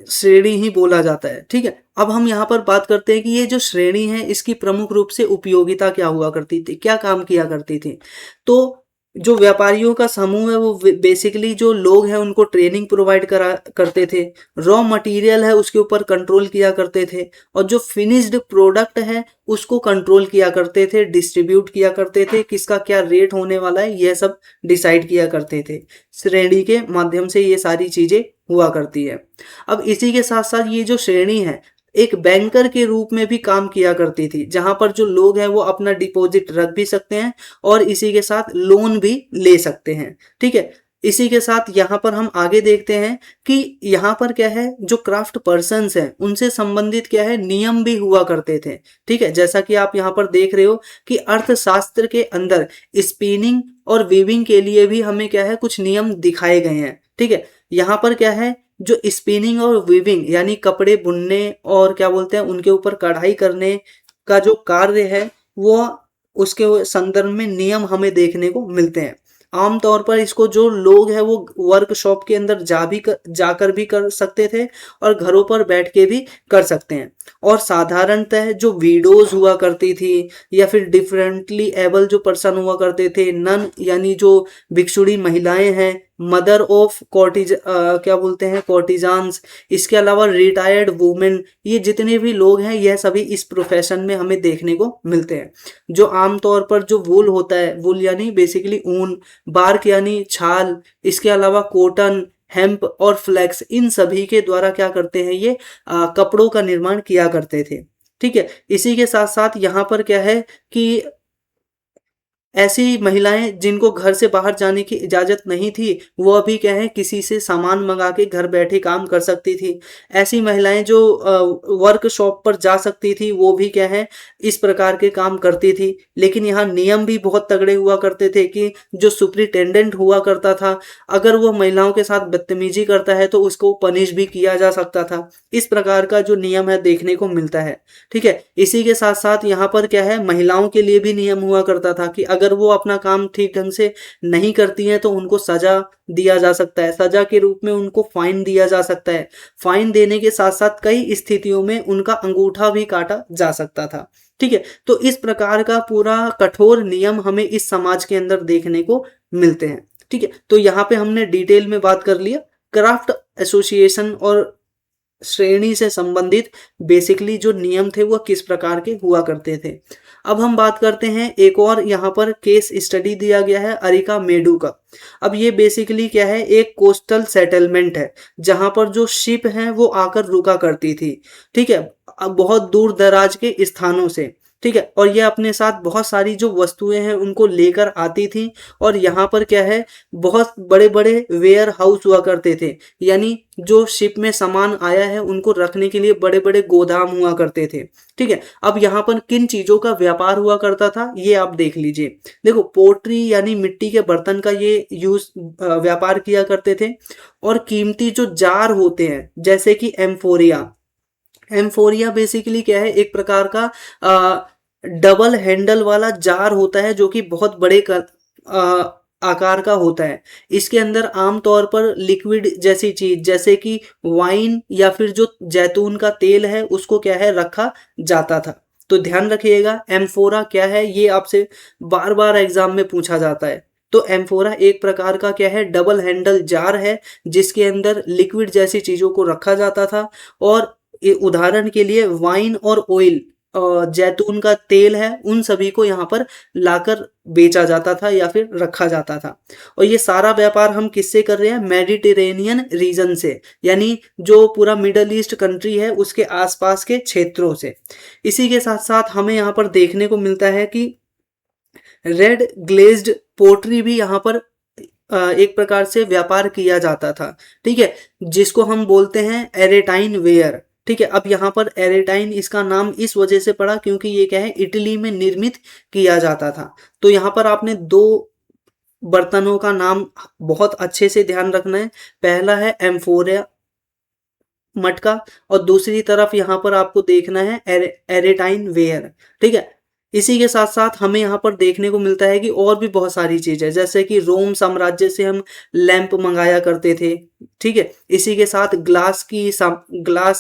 श्रेणी ही बोला जाता है। ठीक है, अब हम यहाँ पर बात करते हैं कि ये जो श्रेणी है इसकी प्रमुख रूप से उपयोगिता क्या हुआ करती थी, क्या काम किया करती थी। तो जो व्यापारियों का समूह है वो बेसिकली जो लोग हैं उनको ट्रेनिंग प्रोवाइड करा करते थे, रॉ मटेरियल है उसके ऊपर कंट्रोल किया करते थे, और जो फिनिश्ड प्रोडक्ट है उसको कंट्रोल किया करते थे, डिस्ट्रीब्यूट किया करते थे, किसका क्या रेट होने वाला है यह सब डिसाइड किया करते थे। श्रेणी के माध्यम से ये सारी चीजें हुआ करती है। अब इसी के साथ साथ ये जो श्रेणी है एक बैंकर के रूप में भी काम किया करती थी, जहां पर जो लोग हैं वो अपना डिपॉजिट रख भी सकते हैं और इसी के साथ लोन भी ले सकते हैं। ठीक है, इसी के साथ यहाँ पर हम आगे देखते हैं कि यहाँ पर क्या है, जो क्राफ्ट पर्सन्स हैं उनसे संबंधित क्या है नियम भी हुआ करते थे। ठीक है, जैसा कि आप यहाँ पर देख रहे हो कि अर्थशास्त्र के अंदर स्पिनिंग और वीविंग के लिए भी हमें क्या है कुछ नियम दिखाए गए हैं। ठीक है, यहाँ पर क्या है, जो स्पिनिंग और वीविंग यानी कपड़े बुनने और क्या बोलते हैं उनके ऊपर कढ़ाई करने का जो कार्य है वो उसके संदर्भ में नियम हमें देखने को मिलते हैं। आमतौर पर इसको जो लोग हैं वो वर्कशॉप के अंदर जाकर भी कर सकते थे और घरों पर बैठ के भी कर सकते हैं। और साधारणतः जो विडोज हुआ करती थी या फिर डिफरेंटली एबल जो पर्सन हुआ करते थे, नन यानी जो भिक्षुणी महिलाएं हैं, मदर ऑफ क्या बोलते हैं कॉर्टिजान्स, इसके अलावा रिटायर्ड वुमेन, ये जितने भी लोग हैं यह सभी इस प्रोफेशन में हमें देखने को मिलते हैं। जो आमतौर पर जो वूल होता है, वूल यानी बेसिकली ऊन, बार्क यानी छाल, इसके अलावा कॉटन, हेम्प और फ्लेक्स, इन सभी के द्वारा क्या करते हैं ये कपड़ों का निर्माण किया करते थे। ठीक है, इसी के साथ साथ यहाँ पर क्या है कि ऐसी महिलाएं जिनको घर से बाहर जाने की इजाजत नहीं थी वो अभी क्या है किसी से सामान मंगा के घर बैठे काम कर सकती थी। ऐसी महिलाएं जो वर्कशॉप पर जा सकती थी वो भी क्या है इस प्रकार के काम करती थी। लेकिन यहाँ नियम भी बहुत तगड़े हुआ करते थे कि जो सुपरिटेंडेंट हुआ करता था अगर वो महिलाओं के साथ बदतमीजी करता है तो उसको पनिश भी किया जा सकता था। इस प्रकार का जो नियम है देखने को मिलता है। ठीक है, इसी के साथ साथ यहाँ पर क्या है महिलाओं के लिए भी नियम हुआ करता था कि अगर वो अपना काम ठीक ढंग से नहीं करती हैं तो उनको सजा दिया जा सकता है, सजा के रूप में उनको फाइन दिया जा सकता है। फाइन देने के साथ साथ कई स्थितियों में उनका अंगूठा भी काटा जा सकता था। ठीक है, तो इस प्रकार का पूरा कठोर नियम हमें इस समाज के अंदर देखने को मिलते हैं। ठीक है, तो यहाँ पे हमने डिटेल में बात कर लिया क्राफ्ट एसोसिएशन और श्रेणी से संबंधित बेसिकली जो नियम थे वो किस प्रकार के हुआ करते थे। अब हम बात करते हैं एक और यहाँ पर केस स्टडी दिया गया है अरिका मेडू का। अब ये बेसिकली क्या है एक कोस्टल सेटलमेंट है जहां पर जो शिप हैं वो आकर रुका करती थी। ठीक है, अब बहुत दूर दराज के स्थानों से। ठीक है, और ये अपने साथ बहुत सारी जो वस्तुएं हैं उनको लेकर आती थी और यहाँ पर क्या है बहुत बड़े बड़े वेयर हाउस हुआ करते थे, यानी जो शिप में सामान आया है उनको रखने के लिए बड़े बड़े गोदाम हुआ करते थे। ठीक है, अब यहाँ पर किन चीजों का व्यापार हुआ करता था ये आप देख लीजिए। देखो पोट्री यानी मिट्टी के बर्तन का ये व्यापार किया करते थे, और कीमती जो जार होते हैं जैसे कि एम्फोरिया। एम्फोरिया बेसिकली क्या है एक प्रकार का डबल हैंडल वाला जार होता है जो कि बहुत बड़े आकार का होता है। इसके अंदर आमतौर पर लिक्विड जैसी चीज जैसे कि वाइन या फिर जो जैतून का तेल है उसको क्या है रखा जाता था। तो ध्यान रखिएगा एम्फोरा क्या है ये आपसे बार बार एग्जाम में पूछा जाता है। तो एम्फोरा एक प्रकार का क्या है डबल हैंडल जार है जिसके अंदर लिक्विड जैसी चीजों को रखा जाता था। और उदाहरण के लिए वाइन और ऑयल जैतून का तेल है उन सभी को यहाँ पर लाकर बेचा जाता था या फिर रखा जाता था। और ये सारा व्यापार हम किससे कर रहे हैं मेडिटेरेनियन रीजन से, यानी जो पूरा मिडल ईस्ट कंट्री है उसके आसपास के क्षेत्रों से। इसी के साथ साथ हमें यहाँ पर देखने को मिलता है कि रेड ग्लेज्ड पोट्री भी यहाँ पर एक प्रकार से व्यापार किया जाता था। ठीक है, जिसको हम बोलते हैं एरेटाइन वेयर। ठीक है, अब यहाँ पर एरेटाइन इसका नाम इस वजह से पड़ा क्योंकि ये क्या है इटली में निर्मित किया जाता था। तो यहाँ पर आपने दो बर्तनों का नाम बहुत अच्छे से ध्यान रखना है। पहला है एम्फोरिया मटका और दूसरी तरफ यहाँ पर आपको देखना है एरेटाइन वेयर। ठीक है, इसी के साथ साथ हमें यहाँ पर देखने को मिलता है कि और भी बहुत सारी चीजें जैसे कि रोम साम्राज्य से हम लैंप मंगाया करते थे ठीक है। इसी के साथ ग्लास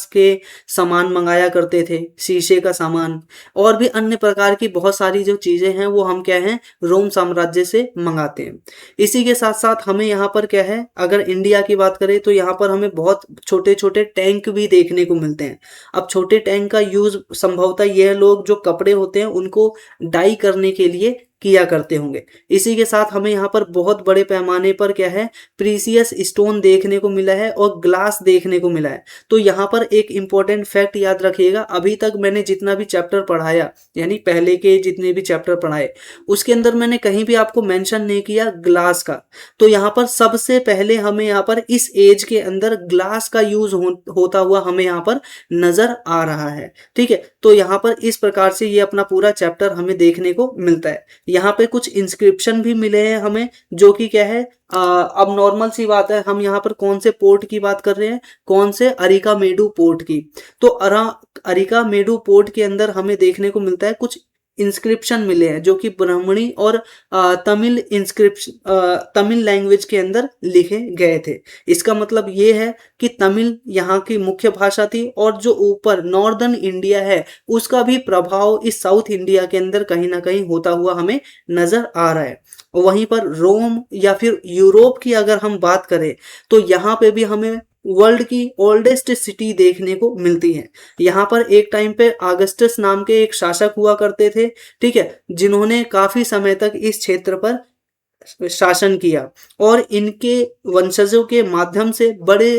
के सामान मंगाया करते थे, शीशे का सामान, और भी अन्य प्रकार की बहुत सारी जो चीजें हैं वो हम क्या है, रोम साम्राज्य से मंगाते हैं। इसी के साथ साथ हमें यहाँ पर क्या है, अगर इंडिया की बात करें तो यहाँ पर हमें बहुत छोटे छोटे टैंक भी देखने को मिलते हैं। अब छोटे टैंक का यूज संभवतः यह लोग जो कपड़े होते हैं उनको डाई करने के लिए किया करते होंगे। इसी के साथ हमें यहाँ पर बहुत बड़े पैमाने पर क्या है, प्रीसियस स्टोन देखने को मिला है और ग्लास देखने को मिला है। तो यहाँ पर एक इंपॉर्टेंट फैक्ट याद रखिएगा, अभी तक मैंने जितना भी चैप्टर पढ़ाया, यानी पहले के जितने भी चैप्टर पढ़ाए, उसके अंदर मैंने कहीं भी आपको मेंशन नहीं किया ग्लास का। तो यहाँ पर सबसे पहले हमें यहाँ पर इस एज के अंदर ग्लास का यूज होता हुआ हमें यहाँ पर नजर आ रहा है। ठीक है, तो यहाँ पर इस प्रकार से ये अपना पूरा चैप्टर हमें देखने को मिलता है। यहाँ पे कुछ इंस्क्रिप्शन भी मिले हैं हमें, जो कि क्या है, अब नॉर्मल सी बात है, हम यहाँ पर कौन से पोर्ट की बात कर रहे हैं, कौन से, अरिकामेडु पोर्ट की। तो अरिकामेडु पोर्ट के अंदर हमें देखने को मिलता है कुछ इंस्क्रिप्शन मिले हैं जो कि ब्राह्मणी और तमिल लैंग्वेज के अंदर लिखे गए थे। इसका मतलब ये है कि तमिल यहाँ की मुख्य भाषा थी और जो ऊपर नॉर्दर्न इंडिया है उसका भी प्रभाव इस साउथ इंडिया के अंदर कहीं ना कहीं होता हुआ हमें नजर आ रहा है। वहीं पर रोम या फिर यूरोप की अगर हम बात करें तो यहाँ पे भी हमें वर्ल्ड की ओल्डेस्ट सिटी देखने को मिलती है। यहाँ पर एक टाइम पे ऑगस्टस नाम के एक शासक हुआ करते थे, ठीक है, जिन्होंने काफी समय तक इस क्षेत्र पर शासन किया और इनके वंशजों के माध्यम से बड़े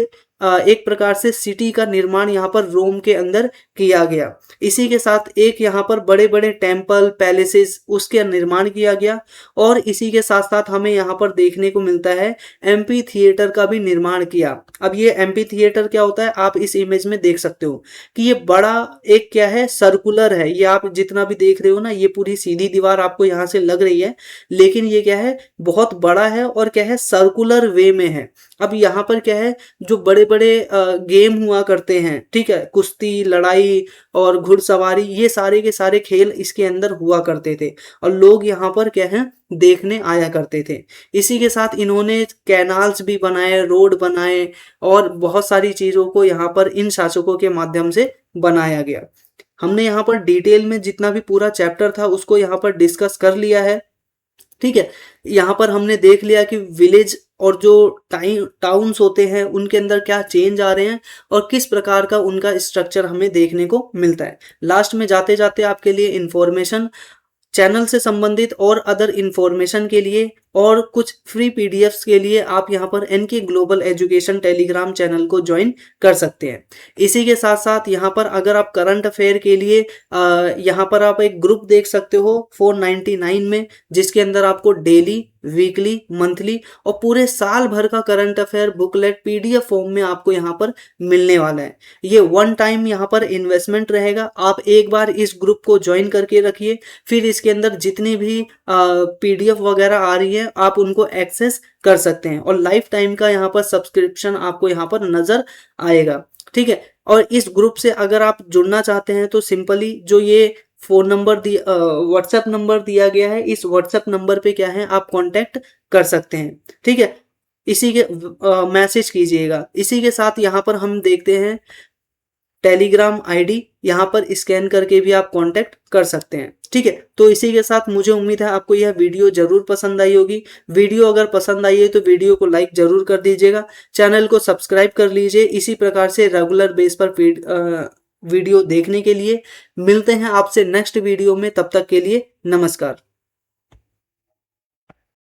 एक प्रकार से सिटी का निर्माण यहाँ पर रोम के अंदर किया गया। इसी के साथ एक यहाँ पर बड़े बड़े टेम्पल, पैलेसेस, उसके निर्माण किया गया और इसी के साथ साथ हमें यहाँ पर देखने को मिलता है एम्पी थिएटर का भी निर्माण किया। अब ये एम्पी थिएटर क्या होता है, आप इस इमेज में देख सकते हो कि ये बड़ा एक क्या है, सर्कुलर है। ये आप जितना भी देख रहे हो ना, ये पूरी सीधी दीवार आपको यहाँ से लग रही है, लेकिन ये क्या है, बहुत बड़ा है और क्या है, सर्कुलर वे में है। अब यहाँ पर क्या है, जो बड़े बड़े गेम हुआ करते हैं, ठीक है, कुश्ती, लड़ाई और घुड़सवारी, ये सारे के सारे खेल इसके अंदर हुआ करते थे और लोग यहाँ पर क्या है, देखने आया करते थे। इसी के साथ इन्होंने कैनाल्स भी बनाए, रोड बनाए और बहुत सारी चीजों को यहाँ पर इन शासकों के माध्यम से बनाया गया। हमने यहाँ पर डिटेल में जितना भी पूरा चैप्टर था उसको यहाँ पर डिस्कस कर लिया है। ठीक है, यहाँ पर हमने देख लिया कि विलेज और जो टाउन्स होते हैं उनके अंदर क्या चेंज आ रहे हैं और किस प्रकार का उनका स्ट्रक्चर हमें देखने को मिलता है। लास्ट में जाते जाते आपके लिए इंफॉर्मेशन, चैनल से संबंधित और अदर इंफॉर्मेशन के लिए और कुछ फ्री पीडीएफ्स के लिए आप यहाँ पर NK global education Telegram channel को ज्वाइन कर सकते हैं। इसी के साथ साथ यहाँ पर अगर आप करंट अफेयर के लिए यहाँ पर आप एक ग्रुप देख सकते हो 499 में, जिसके अंदर आपको डेली, वीकली, मंथली और पूरे साल भर का current affair booklet PDF form में आपको यहाँ पर मिलने वाला है। ये वन टाइम यहाँ पर इन्वेस्टमेंट रहेगा। आप एक बार इस ग्रुप को ज्वाइन करके रखिए, फिर इसके अंदर जितनी भी पीडीएफ वगैरह आ रही है आप उनको एक्सेस कर सकते हैं और लाइफ टाइम का यहाँ पर सब्सक्रिप्शन आपको यहाँ पर नजर आएगा। ठीक है, और इस ग्रुप से अगर आप जुड़ना चाहते हैं तो सिंपली जो ये फोन नंबर व्हाट्सएप नंबर दिया गया है, इस व्हाट्सएप नंबर पे क्या है, आप कांटेक्ट कर सकते हैं। ठीक है, इसी के मैसेज कीजिएगा। इसी के साथ यहाँ पर हम देखते हैं टेलीग्राम आईडी, यहाँ पर स्कैन करके भी आप कांटेक्ट कर सकते हैं। ठीक है, तो इसी के साथ मुझे उम्मीद है आपको यह वीडियो जरूर पसंद आई होगी। वीडियो अगर पसंद आई है तो वीडियो को लाइक जरूर कर दीजिएगा, चैनल को सब्सक्राइब कर लीजिए। इसी प्रकार से रेगुलर बेस पर वीडियो देखने के लिए मिलते हैं आपसे नेक्स्ट वीडियो में। तब तक के लिए नमस्कार।